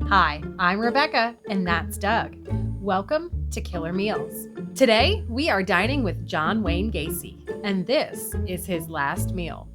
Hi, I'm Rebecca, and that's Doug. Welcome to Killer Meals. Today, we are dining with John Wayne Gacy, and this is his last meal.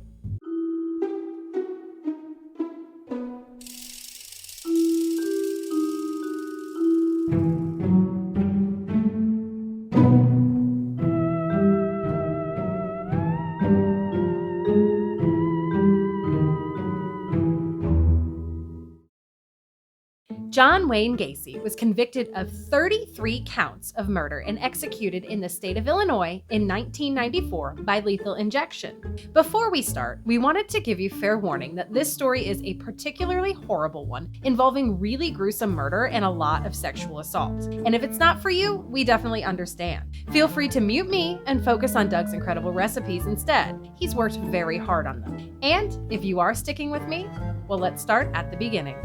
John Wayne Gacy was convicted of 33 counts of murder and executed in the state of Illinois in 1994 by lethal injection. Before we start, we wanted to give you fair warning that this story is a particularly horrible one involving really gruesome murder and a lot of sexual assault. And if it's not for you, we definitely understand. Feel free to mute me and focus on Doug's incredible recipes instead. He's worked very hard on them. And if you are sticking with me, well, let's start at the beginning.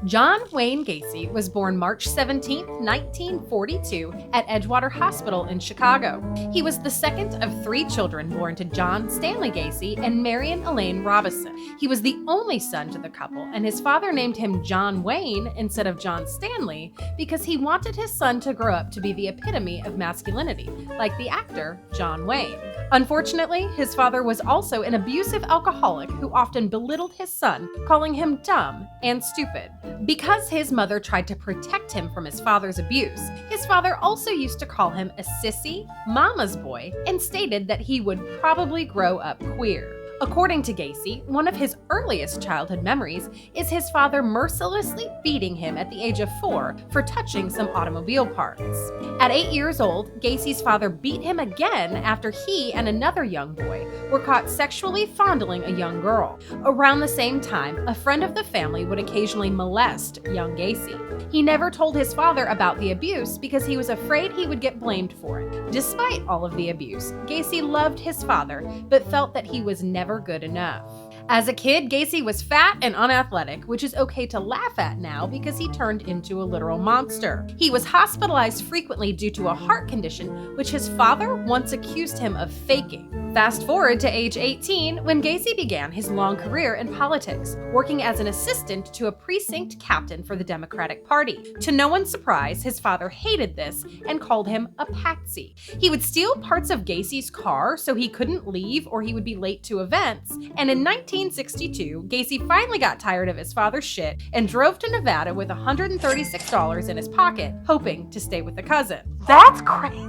John Wayne Gacy was born March 17, 1942 at Edgewater Hospital in Chicago. He was the second of three children born to John Stanley Gacy and Marion Elaine Robison. He was the only son to the couple, and his father named him John Wayne instead of John Stanley because he wanted his son to grow up to be the epitome of masculinity, like the actor John Wayne. Unfortunately, his father was also an abusive alcoholic who often belittled his son, calling him dumb and stupid. Because his mother tried to protect him from his father's abuse, his father also used to call him a sissy, mama's boy, and stated that he would probably grow up queer. According to Gacy, one of his earliest childhood memories is his father mercilessly beating him at the age of 4 for touching some automobile parts. At 8 years old, Gacy's father beat him again after he and another young boy were caught sexually fondling a young girl. Around the same time, a friend of the family would occasionally molest young Gacy. He never told his father about the abuse because he was afraid he would get blamed for it. Despite all of the abuse, Gacy loved his father, but felt that he was never good enough. As a kid, Gacy was fat and unathletic, which is okay to laugh at now because he turned into a literal monster. He was hospitalized frequently due to a heart condition, which his father once accused him of faking. Fast forward to age 18, when Gacy began his long career in politics, working as an assistant to a precinct captain for the Democratic Party. To no one's surprise, his father hated this and called him a patsy. He would steal parts of Gacy's car so he couldn't leave or he would be late to events, and in 1962, Gacy finally got tired of his father's shit and drove to Nevada with $136 in his pocket, hoping to stay with the cousin. That's crazy.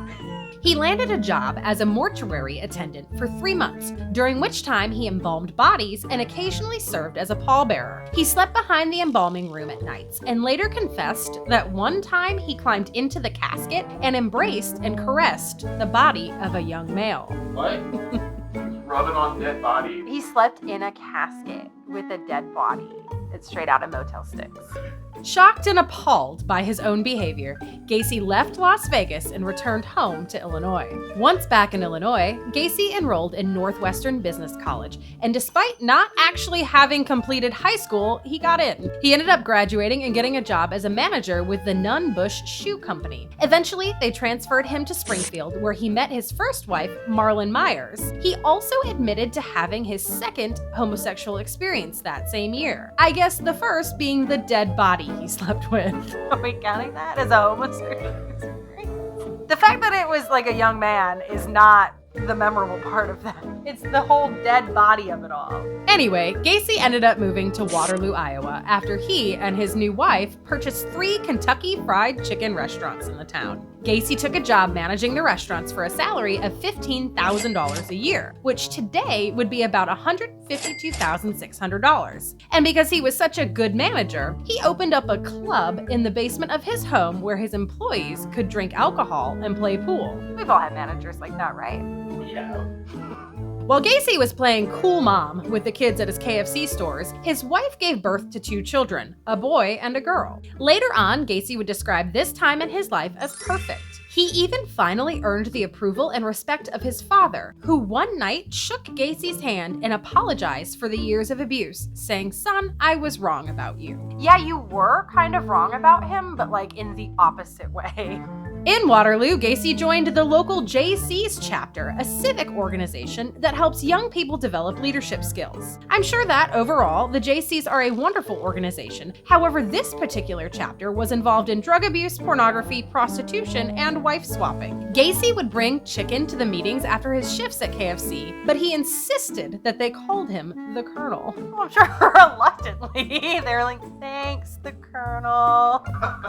He landed a job as a mortuary attendant for 3 months, during which time he embalmed bodies and occasionally served as a pallbearer. He slept behind the embalming room at nights and later confessed that one time he climbed into the casket and embraced and caressed the body of a young male. What? Rubbing on dead bodies? He slept in a casket with a dead body. It's straight out of Motel 6. Shocked and appalled by his own behavior, Gacy left Las Vegas and returned home to Illinois. Once back in Illinois, Gacy enrolled in Northwestern Business College, and despite not actually having completed high school, he got in. He ended up graduating and getting a job as a manager with the Nunn Bush Shoe Company. Eventually, they transferred him to Springfield, where he met his first wife, Marlon Myers. He also admitted to having his second homosexual experience that same year. I guess the first being the dead body he slept with. Are we counting that as a homosexual experience? The fact that it was like a young man is not the memorable part of that. It's the whole dead body of it all. Anyway, Gacy ended up moving to Waterloo, Iowa, after he and his new wife purchased 3 Kentucky Fried Chicken restaurants in the town. Gacy took a job managing the restaurants for a salary of $15,000 a year, which today would be about $152,600. And because he was such a good manager, he opened up a club in the basement of his home where his employees could drink alcohol and play pool. We've all had managers like that, right? Yeah. While Gacy was playing cool mom with the kids at his KFC stores, his wife gave birth to 2 children, a boy and a girl. Later on, Gacy would describe this time in his life as perfect. He even finally earned the approval and respect of his father, who one night shook Gacy's hand and apologized for the years of abuse, saying, "Son, I was wrong about you." Yeah, you were kind of wrong about him, but like in the opposite way. In Waterloo, Gacy joined the local JC's chapter, a civic organization that helps young people develop leadership skills. I'm sure that, overall, the JC's are a wonderful organization. However, this particular chapter was involved in drug abuse, pornography, prostitution, and wife swapping. Gacy would bring chicken to the meetings after his shifts at KFC, but he insisted that they called him the Colonel. Well, I'm sure reluctantly. They're like, thanks, the Colonel.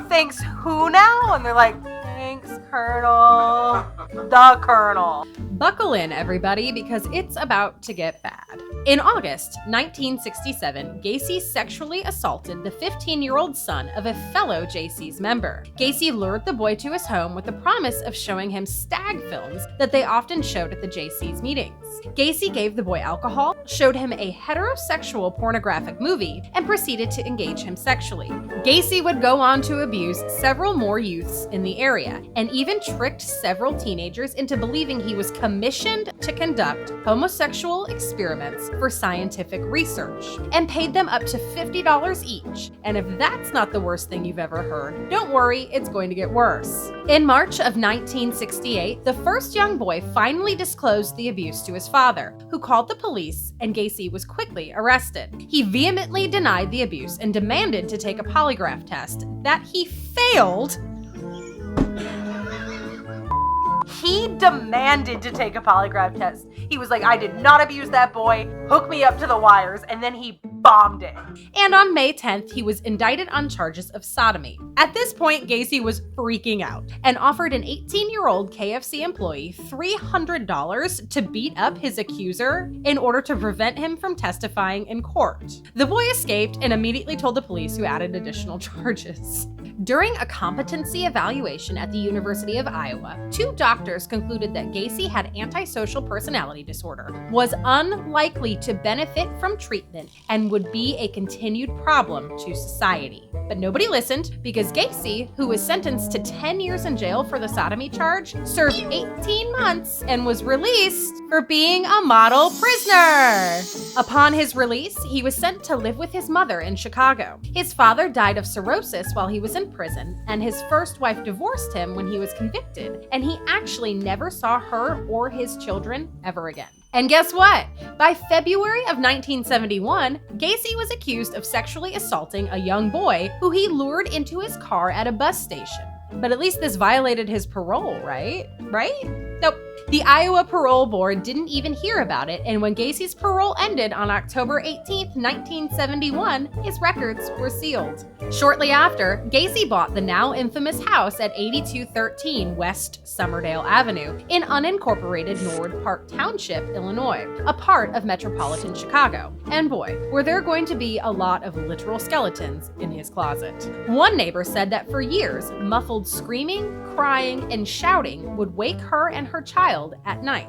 Thanks, who now? And they're like, thanks, Colonel. The Colonel. Buckle in, everybody, because it's about to get bad. In August 1967, Gacy sexually assaulted the 15-year-old son of a fellow JC's member. Gacy lured the boy to his home with the promise of showing him stag films that they often showed at the JC's meetings. Gacy gave the boy alcohol, showed him a heterosexual pornographic movie, and proceeded to engage him sexually. Gacy would go on to abuse several more youths in the area, and even tricked several teenagers into believing he was commissioned to conduct homosexual experiments for scientific research, and paid them up to $50 each. And if that's not the worst thing you've ever heard, don't worry, it's going to get worse. In March of 1968, the first young boy finally disclosed the abuse to his father, who called the police, and Gacy was quickly arrested. He vehemently denied the abuse and demanded to take a polygraph test that he failed. He demanded to take a polygraph test. He was like, I did not abuse that boy. Hook me up to the wires. And then he bombed it. And on May 10th, he was indicted on charges of sodomy. At this point, Gacy was freaking out and offered an 18-year-old KFC employee $300 to beat up his accuser in order to prevent him from testifying in court. The boy escaped and immediately told the police, who added additional charges. During a competency evaluation at the University of Iowa, 2 doctors concluded that Gacy had antisocial personality disorder, was unlikely to benefit from treatment, and would be a continued problem to society. But nobody listened, because Gacy, who was sentenced to 10 years in jail for the sodomy charge, served 18 months and was released for being a model prisoner. Upon his release, he was sent to live with his mother in Chicago. His father died of cirrhosis while he was in prison, and his first wife divorced him when he was convicted, and he actually never saw her or his children ever again. And guess what? By February of 1971, Gacy was accused of sexually assaulting a young boy who he lured into his car at a bus station. But at least this violated his parole, right? Nope. The Iowa Parole Board didn't even hear about it, and when Gacy's parole ended on October 18, 1971, his records were sealed. Shortly after, Gacy bought the now infamous house at 8213 West Summerdale Avenue in unincorporated Norwood Park Township, Illinois, a part of metropolitan Chicago. And boy, were there going to be a lot of literal skeletons in his closet. One neighbor said that for years, muffled screaming, crying, and shouting would wake her and her child at night.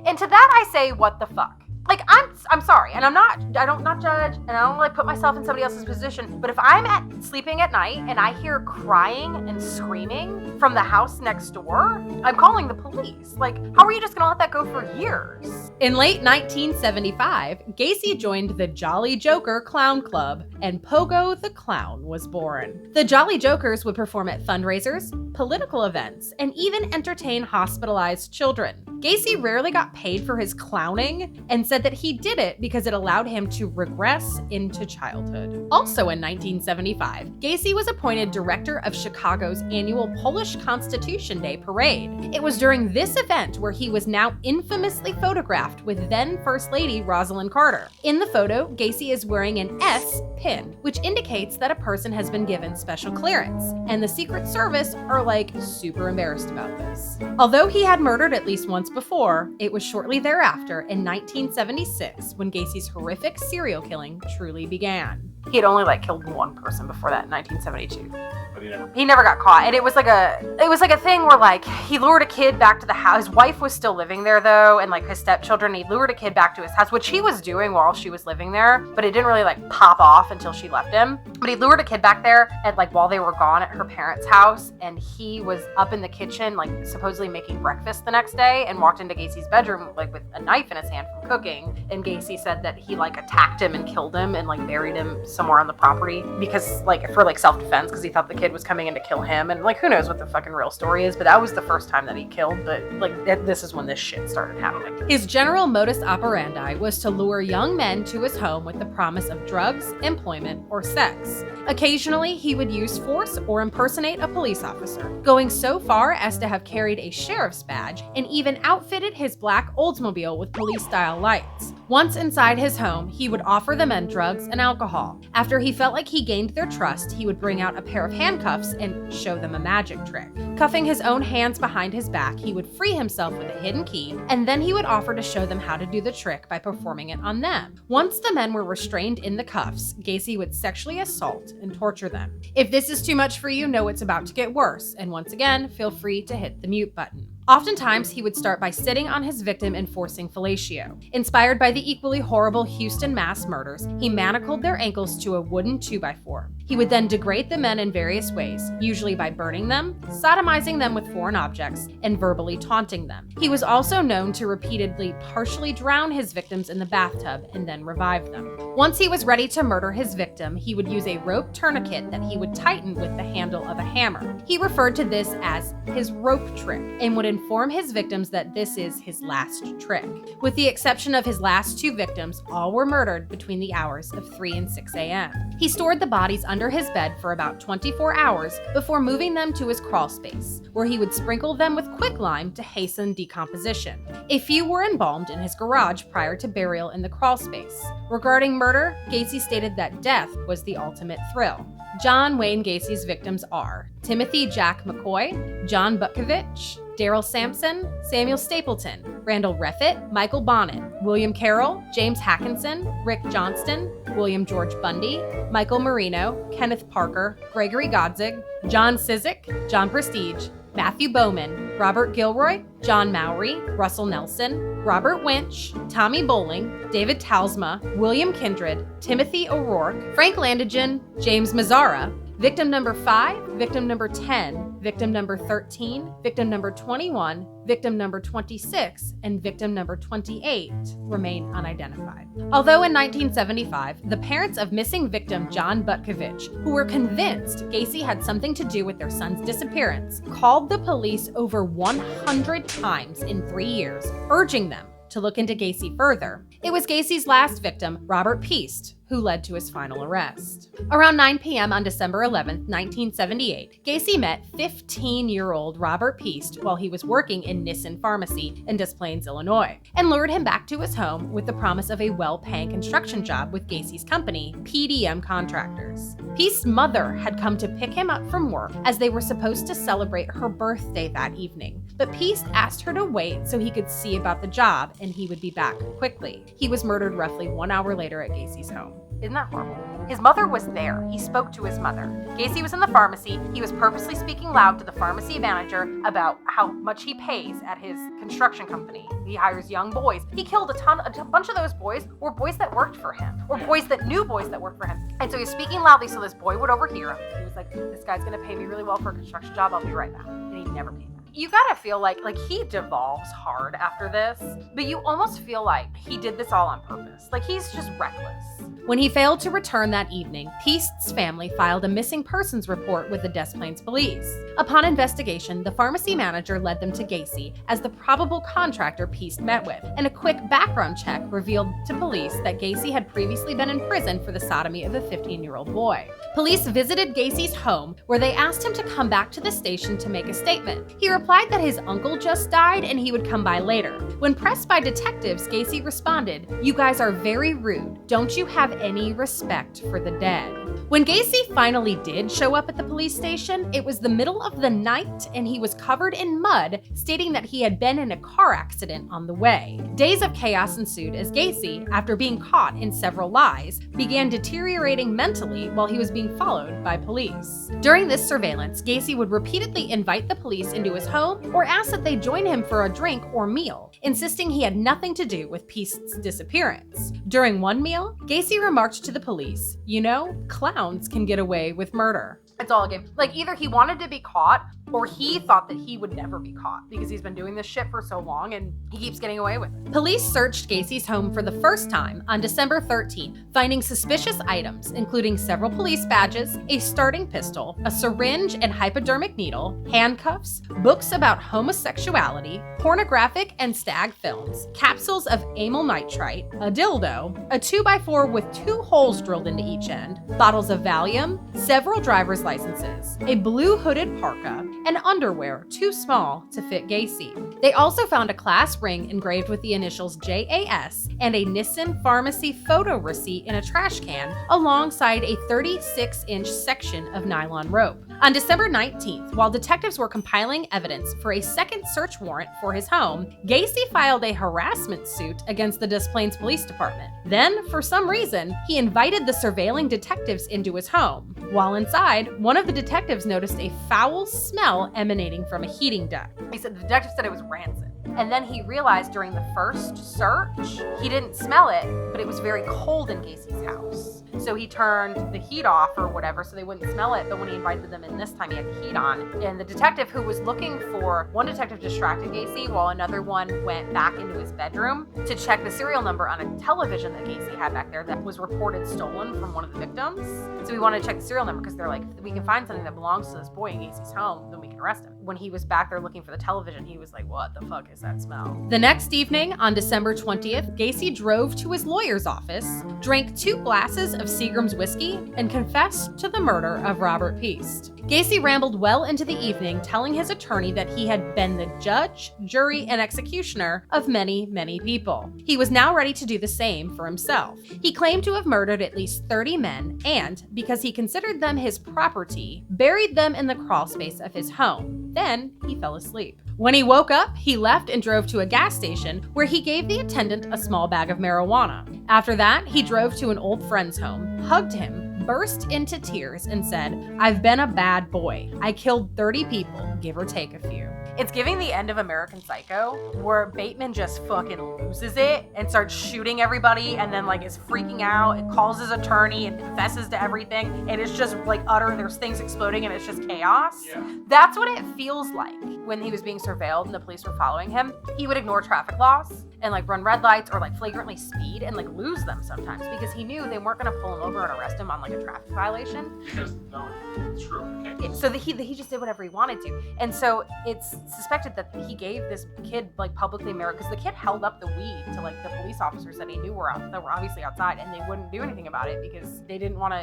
And to that I say, what the fuck? Like, I'm sorry, and I don't not judge, and I don't like put myself in somebody else's position, but if I'm sleeping at night and I hear crying and screaming from the house next door, I'm calling the police. Like, how are you just gonna let that go for years? In late 1975, Gacy joined the Jolly Joker Clown Club, and Pogo the Clown was born. The Jolly Jokers would perform at fundraisers, political events, and even entertain hospitalized children. Gacy rarely got paid for his clowning and said that he did it because it allowed him to regress into childhood. Also in 1975, Gacy was appointed director of Chicago's annual Polish Constitution Day parade. It was during this event where he was now infamously photographed with then First Lady Rosalind Carter. In the photo, Gacy is wearing an S pin, which indicates that a person has been given special clearance, and the Secret Service are like super embarrassed about this. Although he had murdered at least once before, it was shortly thereafter in 1976 when Gacy's horrific serial killing truly began. He had only killed one person before that in 1972. But He never got caught, and it was like a thing where he lured a kid back to the house. His wife was still living there though, and his stepchildren. He lured a kid back to his house, which he was doing while she was living there, but it didn't really pop off until she left him. But he lured a kid back there and while they were gone at her parents' house, and he was up in the kitchen supposedly making breakfast the next day, and walked into Gacy's bedroom with a knife in his hand from cooking. And Gacy said that he attacked him and killed him and buried him somewhere on the property because for self-defense, because he thought the kid kid was coming in to kill him. And like, who knows what the fucking real story is, but that was the first time that he killed. But like, this is when this shit started happening. His general modus operandi was to lure young men to his home with the promise of drugs, employment, or sex. Occasionally, he would use force or impersonate a police officer, going so far as to have carried a sheriff's badge and even outfitted his black Oldsmobile with police-style lights. Once inside his home, he would offer the men drugs and alcohol. After he felt like he gained their trust, he would bring out a pair of handcuffs and show them a magic trick. Cuffing his own hands behind his back, he would free himself with a hidden key, and then he would offer to show them how to do the trick by performing it on them. Once the men were restrained in the cuffs, Gacy would sexually assault and torture them. If this is too much for you, know it's about to get worse, and once again, feel free to hit the mute button. Oftentimes, he would start by sitting on his victim and forcing fellatio. Inspired by the equally horrible Houston mass murders, he manacled their ankles to a wooden 2x4. He would then degrade the men in various ways, usually by burning them, sodomizing them with foreign objects, and verbally taunting them. He was also known to repeatedly partially drown his victims in the bathtub and then revive them. Once he was ready to murder his victim, he would use a rope tourniquet that he would tighten with the handle of a hammer. He referred to this as his rope trick and would inform his victims that this is his last trick. With the exception of his last two victims, all were murdered between the hours of 3 and 6 a.m. He stored the bodies under his bed for about 24 hours before moving them to his crawl space, where he would sprinkle them with quicklime to hasten decomposition. A few were embalmed in his garage prior to burial in the crawl space. Regarding murder, Gacy stated that death was the ultimate thrill. John Wayne Gacy's victims are Timothy Jack McCoy, John Butkovich, Daryl Sampson, Samuel Stapleton, Randall Reffitt, Michael Bonnet, William Carroll, James Hackinson, Rick Johnston, William George Bundy, Michael Marino, Kenneth Parker, Gregory Godzig, John Sizik, John Prestige, Matthew Bowman, Robert Gilroy, John Mowry, Russell Nelson, Robert Winch, Tommy Bowling, David Talsma, William Kindred, Timothy O'Rourke, Frank Landigan, James Mazzara, victim number 5, victim number 10, victim number 13, victim number 21, victim number 26, and victim number 28 remain unidentified. Although in 1975, the parents of missing victim John Butkovich, who were convinced Gacy had something to do with their son's disappearance, called the police over 100 times in 3 years, urging them to look into Gacy further, it was Gacy's last victim, Robert Piest, who led to his final arrest. Around 9 p.m. on December 11, 1978, Gacy met 15-year-old Robert Piest while he was working in Nissan Pharmacy in Des Plaines, Illinois, and lured him back to his home with the promise of a well-paying construction job with Gacy's company, PDM Contractors. Piest's mother had come to pick him up from work as they were supposed to celebrate her birthday that evening, but Piest asked her to wait so he could see about the job and he would be back quickly. He was murdered roughly 1 hour later at Gacy's home. Isn't that horrible? His mother was there. He spoke to his mother. Gacy was in the pharmacy. He was purposely speaking loud to the pharmacy manager about how much he pays at his construction company. He hires young boys. He killed a bunch of those boys were boys that worked for him, or boys that knew boys that worked for him. And so he was speaking loudly so this boy would overhear him. He was like, this guy's gonna pay me really well for a construction job. I'll be right back. And he never paid back. You gotta feel like he devolves hard after this, but you almost feel like he did this all on purpose. Like he's just reckless. When he failed to return that evening, Piest's family filed a missing persons report with the Des Plaines police. Upon investigation, the pharmacy manager led them to Gacy as the probable contractor Piest met with, and a quick background check revealed to police that Gacy had previously been in prison for the sodomy of a 15-year-old boy. Police visited Gacy's home, where they asked him to come back to the station to make a statement. He replied that his uncle just died and he would come by later. When pressed by detectives, Gacy responded, "You guys are very rude. Don't you have any respect for the dead?" When Gacy finally did show up at the police station, it was the middle of the night and he was covered in mud, stating that he had been in a car accident on the way. Days of chaos ensued as Gacy, after being caught in several lies, began deteriorating mentally while he was being followed by police. During this surveillance, Gacy would repeatedly invite the police into his home or ask that they join him for a drink or meal, insisting he had nothing to do with Piest's disappearance. During one meal, Gacy remarked to the police, "You know, clowns can get away with murder." It's all a game. Like either he wanted to be caught or he thought that he would never be caught because he's been doing this shit for so long and he keeps getting away with it. Police searched Gacy's home for the first time on December 13th, finding suspicious items, including several police badges, a starting pistol, a syringe and hypodermic needle, handcuffs, books about homosexuality, pornographic and stag films, capsules of amyl nitrite, a dildo, a 2x4 with 2 holes drilled into each end, bottles of Valium, several driver's licenses, a blue hooded parka, and underwear too small to fit Gacy. They also found a class ring engraved with the initials JAS and a Nissan Pharmacy photo receipt in a trash can alongside a 36-inch section of nylon rope. On December 19th, while detectives were compiling evidence for a second search warrant for his home, Gacy filed a harassment suit against the Des Plaines Police Department. Then, for some reason, he invited the surveilling detectives into his home. While inside, one of the detectives noticed a foul smell emanating from a heating duct. He said the detective said it was rancid. And then he realized during the first search, he didn't smell it, but it was very cold in Gacy's house. So he turned the heat off or whatever so they wouldn't smell it, but when he invited them in this time, he had the heat on. And the detective who was looking for, one detective distracted Gacy while another one went back into his bedroom to check the serial number on a television that Gacy had back there that was reported stolen from one of the victims. So we wanted to check the serial number because they're like, if we can find something that belongs to this boy in Gacy's home, then we can arrest him. When he was back there looking for the television, he was like, what the fuck is that smell? The next evening, on December 20th, Gacy drove to his lawyer's office, drank 2 glasses of Seagram's whiskey, and confessed to the murder of Robert Piest. Gacy rambled well into the evening, telling his attorney that he had been the judge, jury, and executioner of many, many people. He was now ready to do the same for himself. He claimed to have murdered at least 30 men and, because he considered them his property, buried them in the crawl space of his home. Then he fell asleep. When he woke up, he left and drove to a gas station where he gave the attendant a small bag of marijuana. After that, he drove to an old friend's home, hugged him, burst into tears, and said, "I've been a bad boy. I killed 30 people, give or take a few." It's giving the end of American Psycho, where Bateman just fucking loses it and starts shooting everybody and then like is freaking out and calls his attorney and confesses to everything. And it's just like there's things exploding and it's just chaos. Yeah. That's what it feels like when he was being surveilled and the police were following him. He would ignore traffic laws and like run red lights or like flagrantly speed and like lose them sometimes because he knew they weren't going to pull him over and arrest him on like a traffic violation. Because no, it's true. Okay. So that he just did whatever he wanted to. And so it's suspected that he gave this kid like publicly marijuana because the kid held up the weed to like the police officers that he knew were obviously outside, and they wouldn't do anything about it because they didn't want to,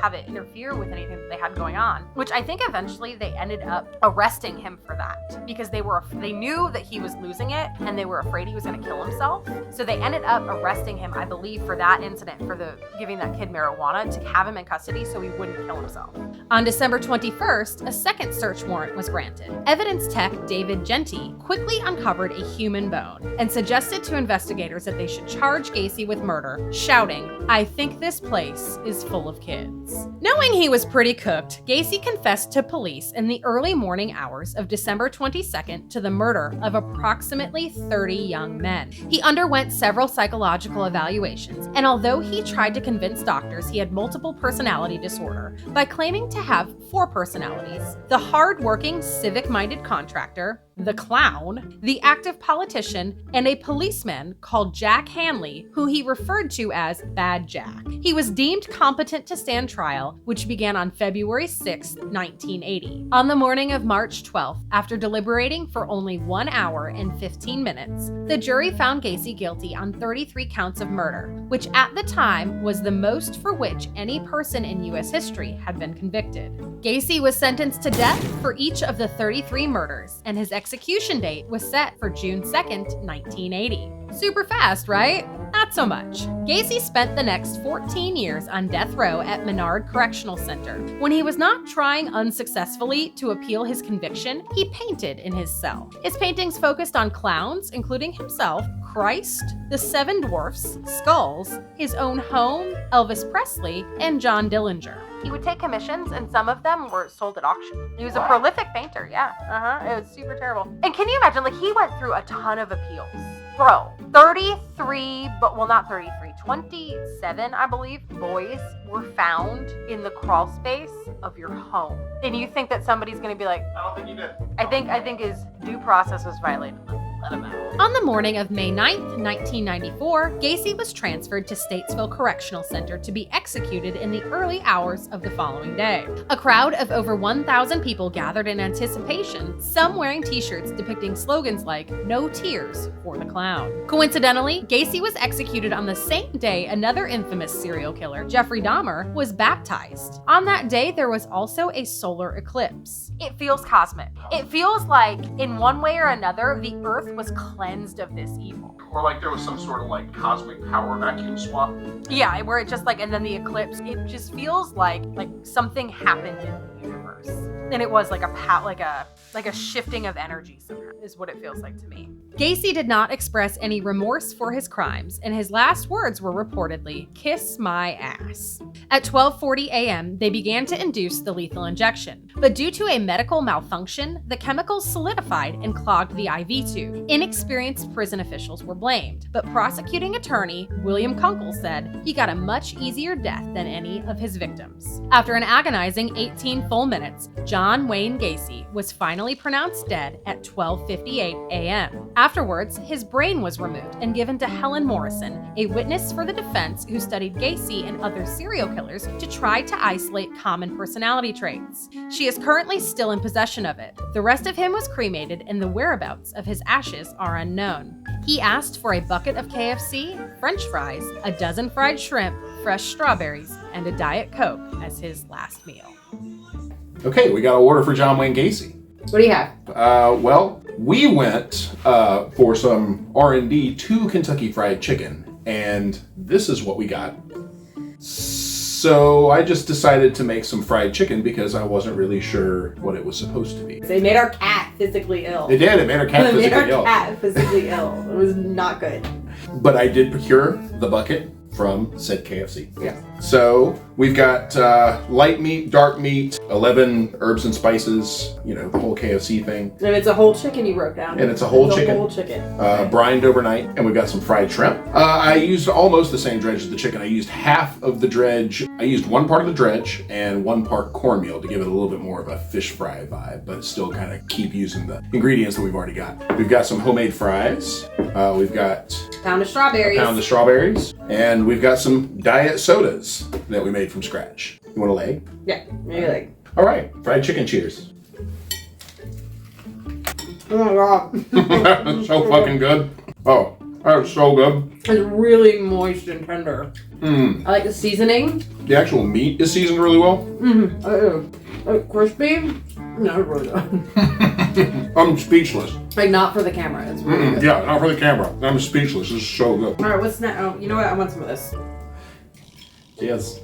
have it interfere with anything that they had going on. Which I think eventually they ended up arresting him for that because they knew that he was losing it and they were afraid he was going to kill himself. So they ended up arresting him, I believe, for that incident, for the giving that kid marijuana to have him in custody so he wouldn't kill himself. On December 21st, a second search warrant was granted. Evidence tech David Genty quickly uncovered a human bone and suggested to investigators that they should charge Gacy with murder, shouting, "I think this place is full of kids." Knowing he was pretty cooked, Gacy confessed to police in the early morning hours of December 22nd to the murder of approximately 30 young men. He underwent several psychological evaluations, and although he tried to convince doctors he had multiple personality disorder by claiming to have 4 personalities: the hard-working, civic-minded contractor, the clown, the active politician, and a policeman called Jack Hanley, who he referred to as Bad Jack. He was deemed competent to stand trial, which began on February 6, 1980. On the morning of March 12th, after deliberating for only 1 hour and 15 minutes, the jury found Gacy guilty on 33 counts of murder, which at the time was the most for which any person in U.S. history had been convicted. Gacy was sentenced to death for each of the 33 murders, and his execution date was set for June 2nd, 1980. Super fast, right? Not so much. Gacy spent the next 14 years on death row at Menard Correctional Center. When he was not trying unsuccessfully to appeal his conviction, he painted in his cell. His paintings focused on clowns, including himself, Christ, the 7 dwarfs, skulls, his own home, Elvis Presley, and John Dillinger. He would take commissions, and some of them were sold at auction. He was a prolific painter, yeah. It was super terrible. And can you imagine, like, he went through a ton of appeals. Bro, 33, not 33, 27, I believe, boys were found in the crawl space of your home. And you think that somebody's going to be like, I don't think you did. I think his due process was violated. Let him out. On the morning of May 9th, 1994, Gacy was transferred to Statesville Correctional Center to be executed in the early hours of the following day. A crowd of over 1,000 people gathered in anticipation, some wearing t-shirts depicting slogans like, "No tears for the clown." Coincidentally, Gacy was executed on the same day another infamous serial killer, Jeffrey Dahmer, was baptized. On that day, there was also a solar eclipse. It feels cosmic. It feels like, in one way or another, the earth was cleansed of this evil. Or like there was some sort of like cosmic power vacuum swap. Yeah, where it just like, and then the eclipse, it just feels like something happened in the universe. And it was like a shifting of energy somehow, is what it feels like to me. Gacy did not express any remorse for his crimes, and his last words were reportedly, "Kiss my ass." At 12:40 a.m., they began to induce the lethal injection. But due to a medical malfunction, the chemicals solidified and clogged the IV tube. Inexperienced prison officials were blamed, but prosecuting attorney William Kunkel said he got a much easier death than any of his victims. After an agonizing 18 full minutes, John Wayne Gacy was finally pronounced dead at 12:58 a.m. Afterwards, his brain was removed and given to Helen Morrison, a witness for the defense who studied Gacy and other serial killers to try to isolate common personality traits. She is currently still in possession of it. The rest of him was cremated and the whereabouts of his ashes are unknown. He asked for a bucket of KFC, French fries, a dozen fried shrimp, fresh strawberries, and a Diet Coke as his last meal. Okay, we got an order for John Wayne Gacy. What do you have? Well, we went for some R&D to Kentucky Fried Chicken, and this is what we got. So I just decided to make some fried chicken because I wasn't really sure what it was supposed to be. They made our cat physically ill. It did. It made our cat They made physically our ill. cat physically ill. It was not good. But I did procure the bucket from said KFC. Yeah. So we've got light meat, dark meat, 11 herbs and spices, you know, the whole KFC thing. And it's a whole chicken you wrote down. And it's a whole chicken. A whole chicken. Brined overnight, and we've got some fried shrimp. I used almost the same dredge as the chicken. I used half of the dredge. I used one part of the dredge and one part cornmeal to give it a little bit more of a fish fry vibe, but still kind of keep using the ingredients that we've already got. We've got some homemade fries. We've got Pound of strawberries. a pound of strawberries, and we've got some diet sodas that we made from scratch. You want a leg? Yeah, maybe like. All right, fried chicken cheers. Oh my god. That's so fucking good. Oh, that's so good. It's really moist and tender. Mmm. I like the seasoning. The actual meat is seasoned really well. Crispy. No, it's really good. I'm speechless. Like, not for the camera. It's really good. Yeah, not for the camera. I'm speechless. This is so good. Alright, what's next? Oh, you know what? I want some of this. Yes.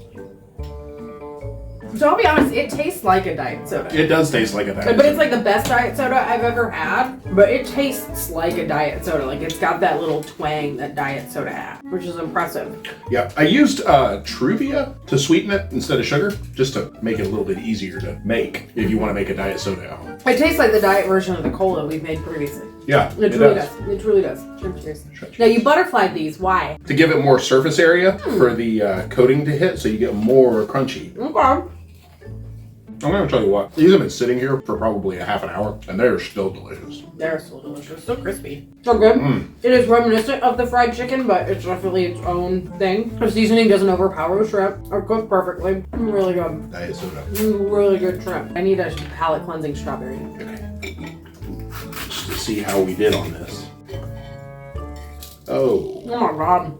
So I'll be honest, it tastes like a diet soda. It does taste like a diet. But it's like the best diet soda I've ever had. But it tastes like a diet soda. Like, it's got that little twang that diet soda has, which is impressive. Yeah, I used Truvia to sweeten it instead of sugar, just to make it a little bit easier to make if you want to make a diet soda at home. It tastes like the diet version of the cola we've made previously. Yeah, It truly does. It truly does. Cheers. Now, you butterflied these. Why? To give it more surface area for the coating to hit, so you get more crunchy. Okay. I'm gonna tell you what, these have been sitting here for probably a half an hour, and they're still delicious. They're so delicious. So crispy. So good. It is reminiscent of the fried chicken, but it's definitely its own thing. The seasoning doesn't overpower the shrimp. Are cooked perfectly. Really good. Diet soda. Really good shrimp. I need a palate cleansing strawberry. Okay. Just to see how we did on this. Oh. Oh my god.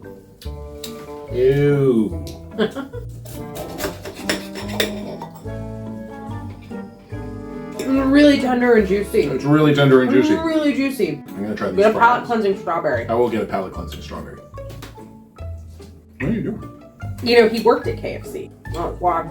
Ew. Really tender and juicy. It's really tender and juicy. Really juicy. I'm gonna try these. Get a palate strawberries. cleansing strawberry. I will get a palate cleansing strawberry. What are you doing? You know, he worked at KFC. Oh, wow.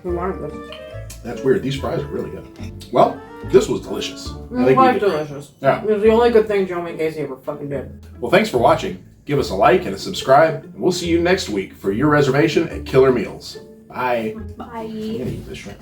He wanted this. That's weird. These fries are really good. Well, this was delicious. I think we Quite did- delicious. Yeah. It was the only good thing John Wayne Gacy ever fucking did. Well, thanks for watching. Give us a like and a subscribe. And we'll see you next week for your reservation at Killer Meals. Bye. Bye. I'm gonna eat this shrimp.